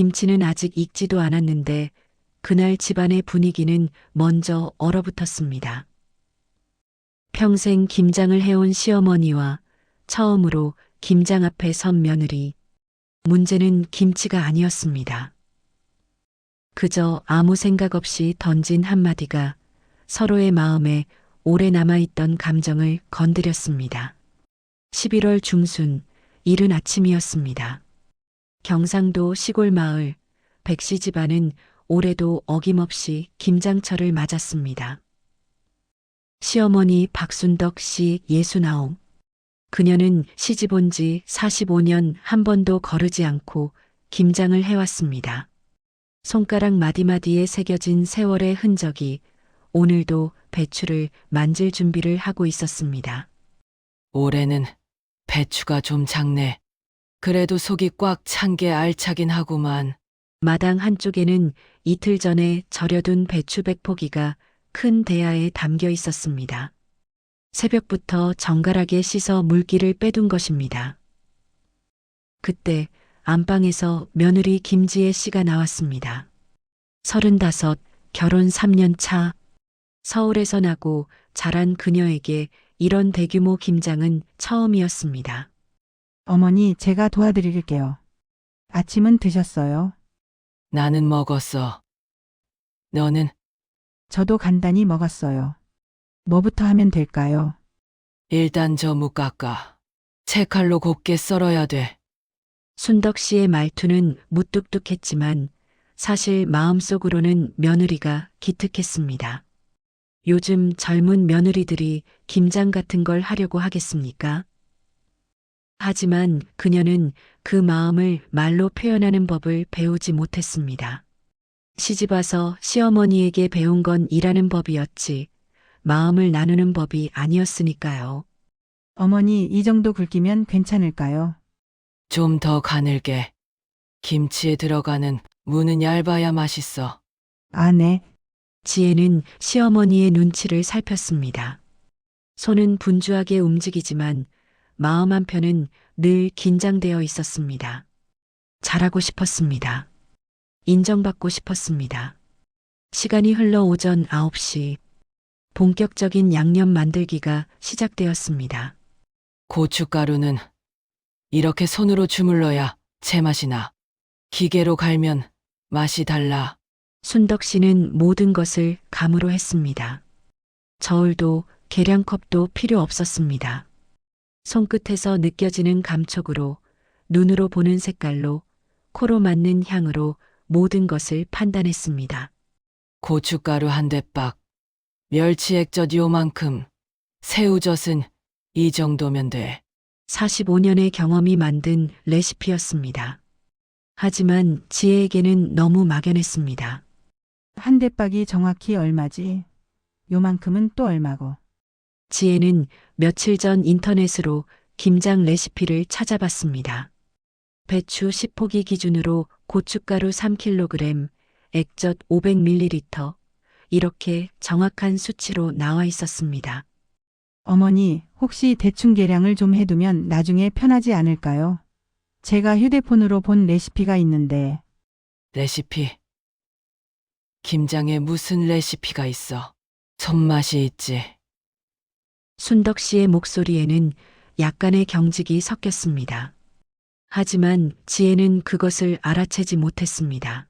김치는 아직 익지도 않았는데 그날 집안의 분위기는 먼저 얼어붙었습니다. 평생 김장을 해온 시어머니와 처음으로 김장 앞에 선 며느리. 문제는 김치가 아니었습니다. 그저 아무 생각 없이 던진 한마디가 서로의 마음에 오래 남아있던 감정을 건드렸습니다. 11월 중순, 이른 아침이었습니다. 경상도 시골 마을 백씨 집안은 올해도 어김없이 김장철을 맞았습니다. 시어머니 박순덕 씨 69. 그녀는 시집 온 지 45년 한 번도 거르지 않고 김장을 해왔습니다. 손가락 마디마디에 새겨진 세월의 흔적이 오늘도 배추를 만질 준비를 하고 있었습니다. 올해는 배추가 좀 작네. 그래도 속이 꽉 찬 게 알차긴 하구만. 마당 한쪽에는 이틀 전에 절여둔 배추 100포기가 큰 대야에 담겨 있었습니다. 새벽부터 정갈하게 씻어 물기를 빼둔 것입니다. 그때 안방에서 며느리 김지혜 씨가 나왔습니다. 35, 결혼 3년 차. 서울에서 나고 자란 그녀에게 이런 대규모 김장은 처음이었습니다. 어머니, 제가 도와드릴게요. 아침은 드셨어요? 나는 먹었어. 너는? 저도 간단히 먹었어요. 뭐부터 하면 될까요? 일단 저 무 깎아. 채칼로 곱게 썰어야 돼. 순덕 씨의 말투는 무뚝뚝했지만 사실 마음속으로는 며느리가 기특했습니다. 요즘 젊은 며느리들이 김장 같은 걸 하려고 하겠습니까? 하지만 그녀는 그 마음을 말로 표현하는 법을 배우지 못했습니다. 시집와서 시어머니에게 배운 건 일하는 법이었지 마음을 나누는 법이 아니었으니까요. 어머니, 이 정도 굵기면 괜찮을까요? 좀 더 가늘게. 김치에 들어가는 무는 얇아야 맛있어. 아, 네. 지혜는 시어머니의 눈치를 살폈습니다. 손은 분주하게 움직이지만 마음 한편은 늘 긴장되어 있었습니다. 잘하고 싶었습니다. 인정받고 싶었습니다. 시간이 흘러 오전 9시, 본격적인 양념 만들기가 시작되었습니다. 고춧가루는 이렇게 손으로 주물러야 제맛이 나. 기계로 갈면 맛이 달라. 순덕 씨는 모든 것을 감으로 했습니다. 저울도 계량컵도 필요 없었습니다. 손끝에서 느껴지는 감촉으로, 눈으로 보는 색깔로, 코로 맡는 향으로 모든 것을 판단했습니다. 고춧가루 한 대박. 멸치 액젓 요만큼. 새우젓은 이 정도면 돼. 45년의 경험이 만든 레시피였습니다. 하지만 지혜에게는 너무 막연했습니다. 한 대박이 정확히 얼마지? 요만큼은 또 얼마고? 지혜는 며칠 전 인터넷으로 김장 레시피를 찾아봤습니다. 배추 10포기 기준으로 고춧가루 3kg, 액젓 500ml, 이렇게 정확한 수치로 나와 있었습니다. 어머니, 혹시 대충 계량을 좀 해두면 나중에 편하지 않을까요? 제가 휴대폰으로 본 레시피가 있는데. 레시피. 김장에 무슨 레시피가 있어? 손맛이 있지. 순덕 씨의 목소리에는 약간의 경직이 섞였습니다. 하지만 지혜는 그것을 알아채지 못했습니다.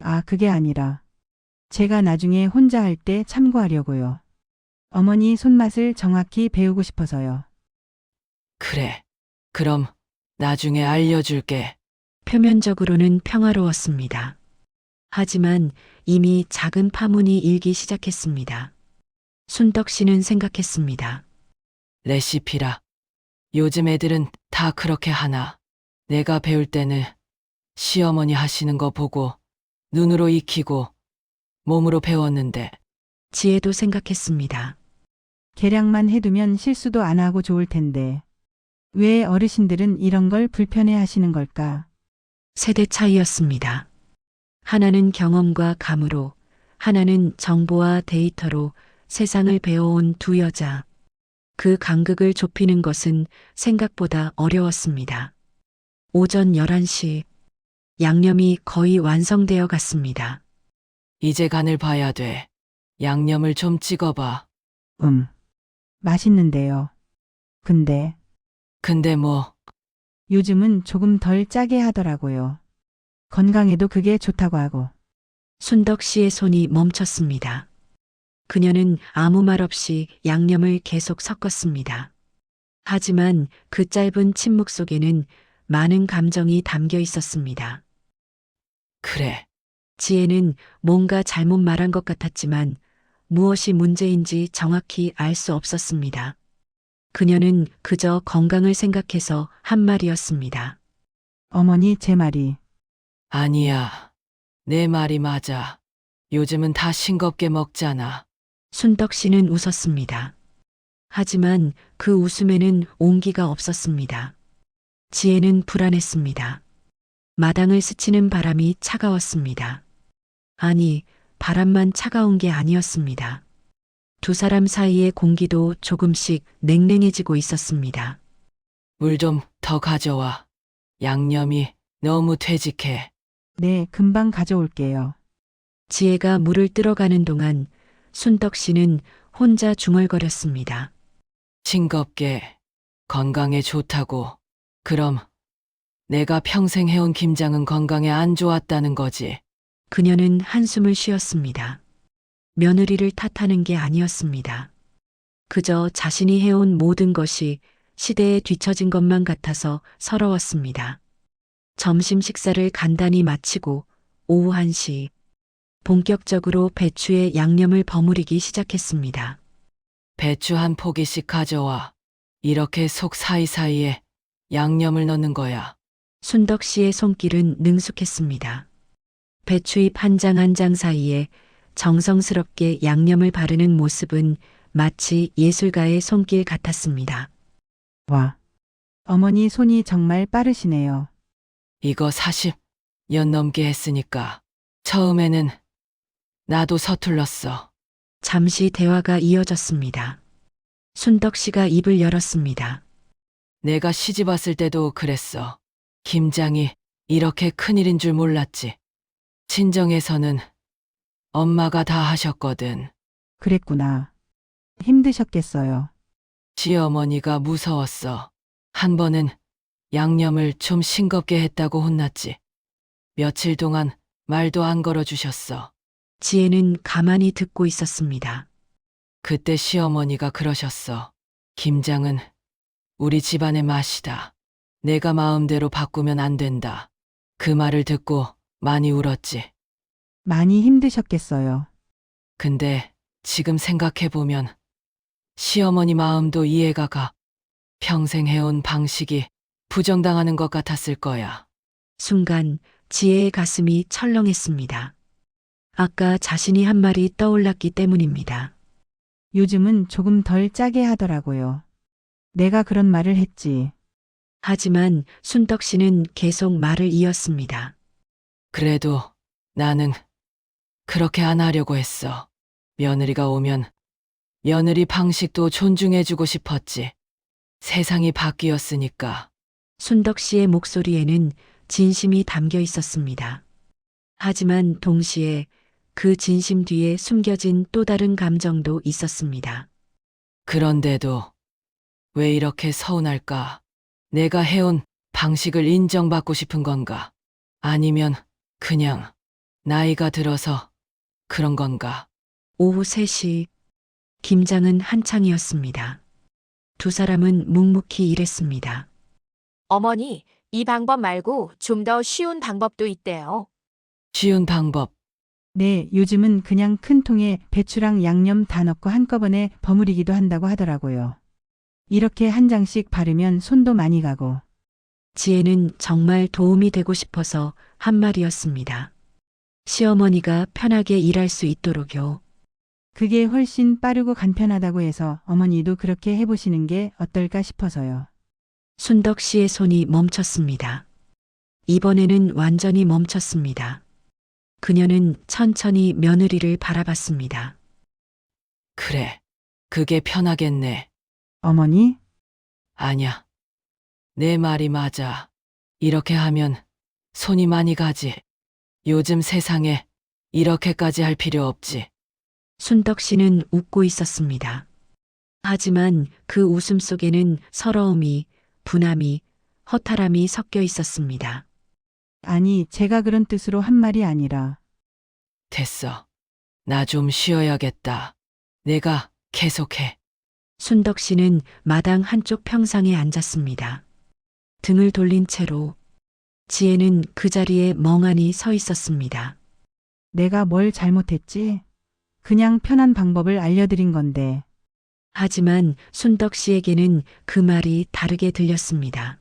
아, 그게 아니라 제가 나중에 혼자 할 때 참고하려고요. 어머니 손맛을 정확히 배우고 싶어서요. 그래. 그럼 나중에 알려줄게. 표면적으로는 평화로웠습니다. 하지만 이미 작은 파문이 일기 시작했습니다. 순덕 씨는 생각했습니다. 레시피라. 요즘 애들은 다 그렇게 하나. 내가 배울 때는 시어머니 하시는 거 보고 눈으로 익히고 몸으로 배웠는데 지혜도 생각했습니다. 계량만 해두면 실수도 안 하고 좋을 텐데. 왜 어르신들은 이런 걸 불편해 하시는 걸까? 세대 차이였습니다. 하나는 경험과 감으로, 하나는 정보와 데이터로 세상을 배워온 두 여자. 그 간극을 좁히는 것은 생각보다 어려웠습니다. 오전 11시, 양념이 거의 완성되어 갔습니다. 이제 간을 봐야 돼. 양념을 좀 찍어봐. 맛있는데요. 근데 뭐, 요즘은 조금 덜 짜게 하더라고요. 건강에도 그게 좋다고 하고. 순덕 씨의 손이 멈췄습니다. 그녀는 아무 말 없이 양념을 계속 섞었습니다. 하지만 그 짧은 침묵 속에는 많은 감정이 담겨 있었습니다. 그래. 지혜는 뭔가 잘못 말한 것 같았지만 무엇이 문제인지 정확히 알 수 없었습니다. 그녀는 그저 건강을 생각해서 한 말이었습니다. 어머니 제 말이. 아니야. 내 말이 맞아. 요즘은 다 싱겁게 먹잖아. 순덕 씨는 웃었습니다. 하지만 그 웃음에는 온기가 없었습니다. 지혜는 불안했습니다. 마당을 스치는 바람이 차가웠습니다. 아니, 바람만 차가운 게 아니었습니다. 두 사람 사이의 공기도 조금씩 냉랭해지고 있었습니다. 물 좀 더 가져와. 양념이 너무 퇴직해. 네, 금방 가져올게요. 지혜가 물을 뜨러가는 동안 순덕 씨는 혼자 중얼거렸습니다. 싱겁게 건강에 좋다고. 그럼 내가 평생 해온 김장은 건강에 안 좋았다는 거지. 그녀는 한숨을 쉬었습니다. 며느리를 탓하는 게 아니었습니다. 그저 자신이 해온 모든 것이 시대에 뒤처진 것만 같아서 서러웠습니다. 점심 식사를 간단히 마치고 오후 1시 본격적으로 배추에 양념을 버무리기 시작했습니다. 배추 한 포기씩 가져와. 이렇게 속 사이사이에 양념을 넣는 거야. 순덕 씨의 손길은 능숙했습니다. 배추잎 한 장 한 장 사이에 정성스럽게 양념을 바르는 모습은 마치 예술가의 손길 같았습니다. 와. 어머니 손이 정말 빠르시네요. 이거 40년 넘게 했으니까. 처음에는 나도 서툴렀어. 잠시 대화가 이어졌습니다. 순덕 씨가 입을 열었습니다. 내가 시집 왔을 때도 그랬어. 김장이 이렇게 큰일인 줄 몰랐지. 친정에서는 엄마가 다 하셨거든. 그랬구나. 힘드셨겠어요. 시어머니가 무서웠어. 한 번은 양념을 좀 싱겁게 했다고 혼났지. 며칠 동안 말도 안 걸어주셨어. 지혜는 가만히 듣고 있었습니다. 그때 시어머니가 그러셨어. 김장은 우리 집안의 맛이다. 내가 마음대로 바꾸면 안 된다. 그 말을 듣고 많이 울었지. 많이 힘드셨겠어요. 근데 지금 생각해보면 시어머니 마음도 이해가 가. 평생 해온 방식이 부정당하는 것 같았을 거야. 순간 지혜의 가슴이 철렁했습니다. 아까 자신이 한 말이 떠올랐기 때문입니다. 요즘은 조금 덜 짜게 하더라고요. 내가 그런 말을 했지. 하지만 순덕 씨는 계속 말을 이었습니다. 그래도 나는 그렇게 안 하려고 했어. 며느리가 오면 며느리 방식도 존중해주고 싶었지. 세상이 바뀌었으니까. 순덕 씨의 목소리에는 진심이 담겨 있었습니다. 하지만 동시에 그 진심 뒤에 숨겨진 또 다른 감정도 있었습니다. 그런데도 왜 이렇게 서운할까? 내가 해온 방식을 인정받고 싶은 건가? 아니면 그냥 나이가 들어서 그런 건가? 오후 3시 김장은 한창이었습니다. 두 사람은 묵묵히 일했습니다. 어머니, 이 방법 말고 좀 더 쉬운 방법도 있대요. 쉬운 방법. 네, 요즘은 그냥 큰 통에 배추랑 양념 다 넣고 한꺼번에 버무리기도 한다고 하더라고요. 이렇게 한 장씩 바르면 손도 많이 가고. 지혜는 정말 도움이 되고 싶어서 한 말이었습니다. 시어머니가 편하게 일할 수 있도록요. 그게 훨씬 빠르고 간편하다고 해서 어머니도 그렇게 해보시는 게 어떨까 싶어서요. 순덕 씨의 손이 멈췄습니다. 이번에는 완전히 멈췄습니다. 그녀는 천천히 며느리를 바라봤습니다. 그래. 그게 편하겠네. 어머니? 아냐. 내 말이 맞아. 이렇게 하면 손이 많이 가지. 요즘 세상에 이렇게까지 할 필요 없지. 순덕 씨는 웃고 있었습니다. 하지만 그 웃음 속에는 서러움이, 분함이, 허탈함이 섞여 있었습니다. 아니, 제가 그런 뜻으로 한 말이 아니라 됐어. 나 좀 쉬어야겠다. 내가 계속해. 순덕 씨는 마당 한쪽 평상에 앉았습니다. 등을 돌린 채로 지혜는 그 자리에 멍하니 서 있었습니다. 내가 뭘 잘못했지? 그냥 편한 방법을 알려드린 건데. 하지만 순덕 씨에게는 그 말이 다르게 들렸습니다.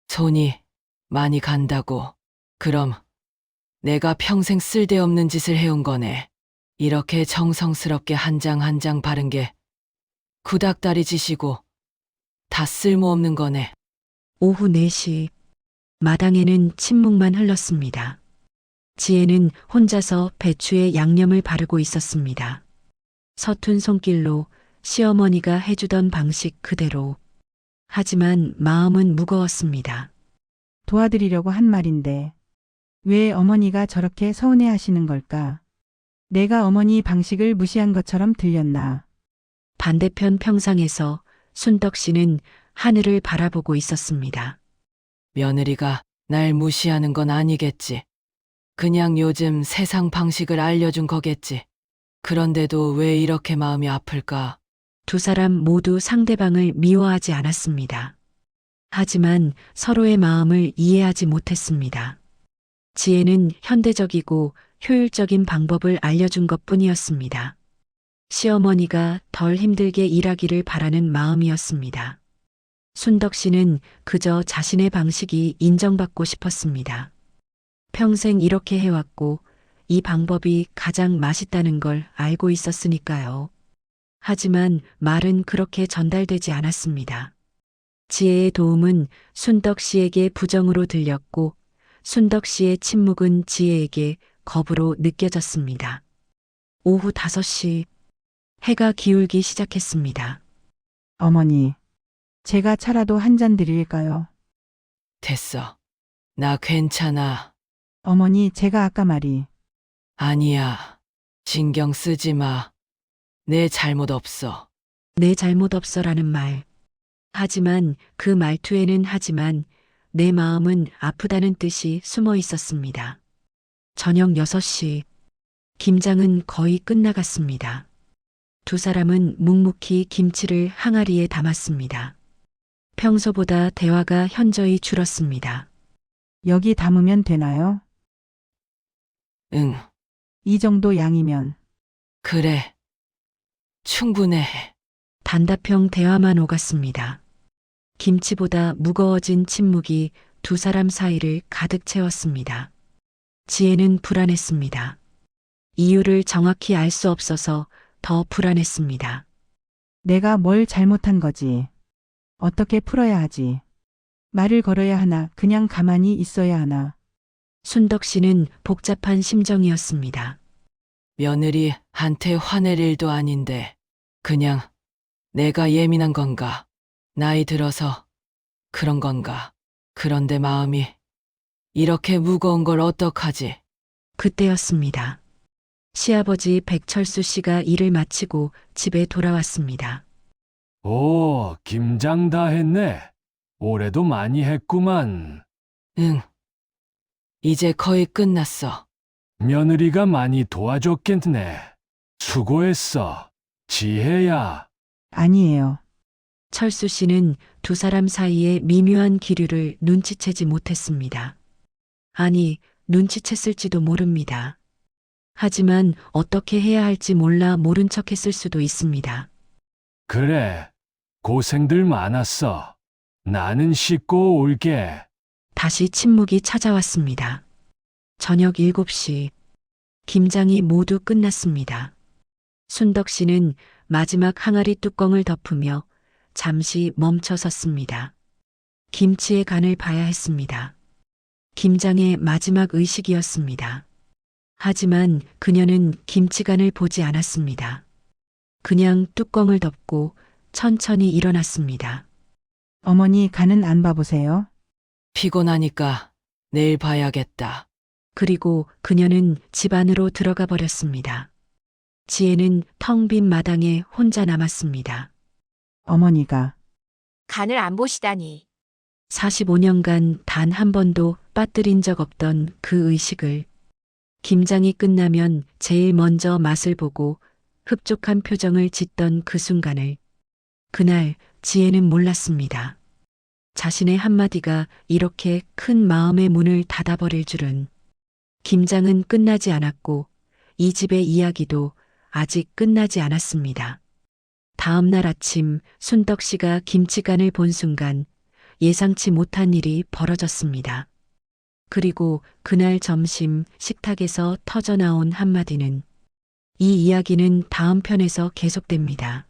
손이 많이 간다고. 그럼 내가 평생 쓸데없는 짓을 해온 거네. 이렇게 정성스럽게 한 장 한 장 바른 게 구닥다리 짓이고 다 쓸모없는 거네. 오후 4시 마당에는 침묵만 흘렀습니다. 지혜는 혼자서 배추에 양념을 바르고 있었습니다. 서툰 손길로 시어머니가 해주던 방식 그대로. 하지만 마음은 무거웠습니다. 도와드리려고 한 말인데 왜 어머니가 저렇게 서운해 하시는 걸까? 내가 어머니 방식을 무시한 것처럼 들렸나? 반대편 평상에서 순덕 씨는 하늘을 바라보고 있었습니다. 며느리가 날 무시하는 건 아니겠지. 그냥 요즘 세상 방식을 알려준 거겠지. 그런데도 왜 이렇게 마음이 아플까? 두 사람 모두 상대방을 미워하지 않았습니다. 하지만 서로의 마음을 이해하지 못했습니다. 지혜는 현대적이고 효율적인 방법을 알려준 것 뿐이었습니다. 시어머니가 덜 힘들게 일하기를 바라는 마음이었습니다. 순덕 씨는 그저 자신의 방식이 인정받고 싶었습니다. 평생 이렇게 해왔고 이 방법이 가장 맛있다는 걸 알고 있었으니까요. 하지만 말은 그렇게 전달되지 않았습니다. 지혜의 도움은 순덕 씨에게 부정으로 들렸고 순덕 씨의 침묵은 지혜에게 겁으로 느껴졌습니다. 오후 5시 해가 기울기 시작했습니다. 어머니, 제가 차라도 한 잔 드릴까요? 됐어. 나 괜찮아. 어머니, 제가 아까 말이 아니야. 신경 쓰지 마. 내 잘못 없어. 내 잘못 없어라는 말. 하지만 그 말투에는 하지만 내 마음은 아프다는 뜻이 숨어 있었습니다. 저녁 6시 김장은 거의 끝나갔습니다. 두 사람은 묵묵히 김치를 항아리에 담았습니다. 평소보다 대화가 현저히 줄었습니다. 여기 담으면 되나요? 응, 이 정도 양이면. 그래. 충분해. 단답형 대화만 오갔습니다. 김치보다 무거워진 침묵이 두 사람 사이를 가득 채웠습니다. 지혜는 불안했습니다. 이유를 정확히 알 수 없어서 더 불안했습니다. 내가 뭘 잘못한 거지? 어떻게 풀어야 하지? 말을 걸어야 하나, 그냥 가만히 있어야 하나? 순덕 씨는 복잡한 심정이었습니다. 며느리한테 화낼 일도 아닌데 그냥 내가 예민한 건가? 나이 들어서 그런 건가? 그런데 마음이 이렇게 무거운 걸 어떡하지? 그때였습니다. 시아버지 백철수 씨가 일을 마치고 집에 돌아왔습니다. 오, 김장 다 했네. 올해도 많이 했구만. 응. 이제 거의 끝났어. 며느리가 많이 도와줬겠네. 수고했어. 지혜야. 아니에요. 철수 씨는 두 사람 사이의 미묘한 기류를 눈치채지 못했습니다. 아니, 눈치챘을지도 모릅니다. 하지만 어떻게 해야 할지 몰라 모른 척 했을 수도 있습니다. 그래. 고생들 많았어. 나는 씻고 올게. 다시 침묵이 찾아왔습니다. 저녁 7시 김장이 모두 끝났습니다. 순덕 씨는 마지막 항아리 뚜껑을 덮으며 잠시 멈춰 섰습니다. 김치의 간을 봐야 했습니다. 김장의 마지막 의식이었습니다. 하지만 그녀는 김치간을 보지 않았습니다. 그냥 뚜껑을 덮고 천천히 일어났습니다. 어머니 간은 안 봐보세요. 피곤하니까 내일 봐야겠다. 그리고 그녀는 집 안으로 들어가 버렸습니다. 지혜는 텅 빈 마당에 혼자 남았습니다. 어머니가 간을 안 보시다니. 45년간 단 한 번도 빠뜨린 적 없던 그 의식을 김장이 끝나면 제일 먼저 맛을 보고 흡족한 표정을 짓던 그 순간을 그날 지혜는 몰랐습니다. 자신의 한마디가 이렇게 큰 마음의 문을 닫아버릴 줄은. 김장은 끝나지 않았고 이 집의 이야기도 아직 끝나지 않았습니다. 다음 날 아침 순덕 씨가 김치간을 본 순간 예상치 못한 일이 벌어졌습니다. 그리고 그날 점심 식탁에서 터져나온 한마디는 이 이야기는 다음 편에서 계속됩니다.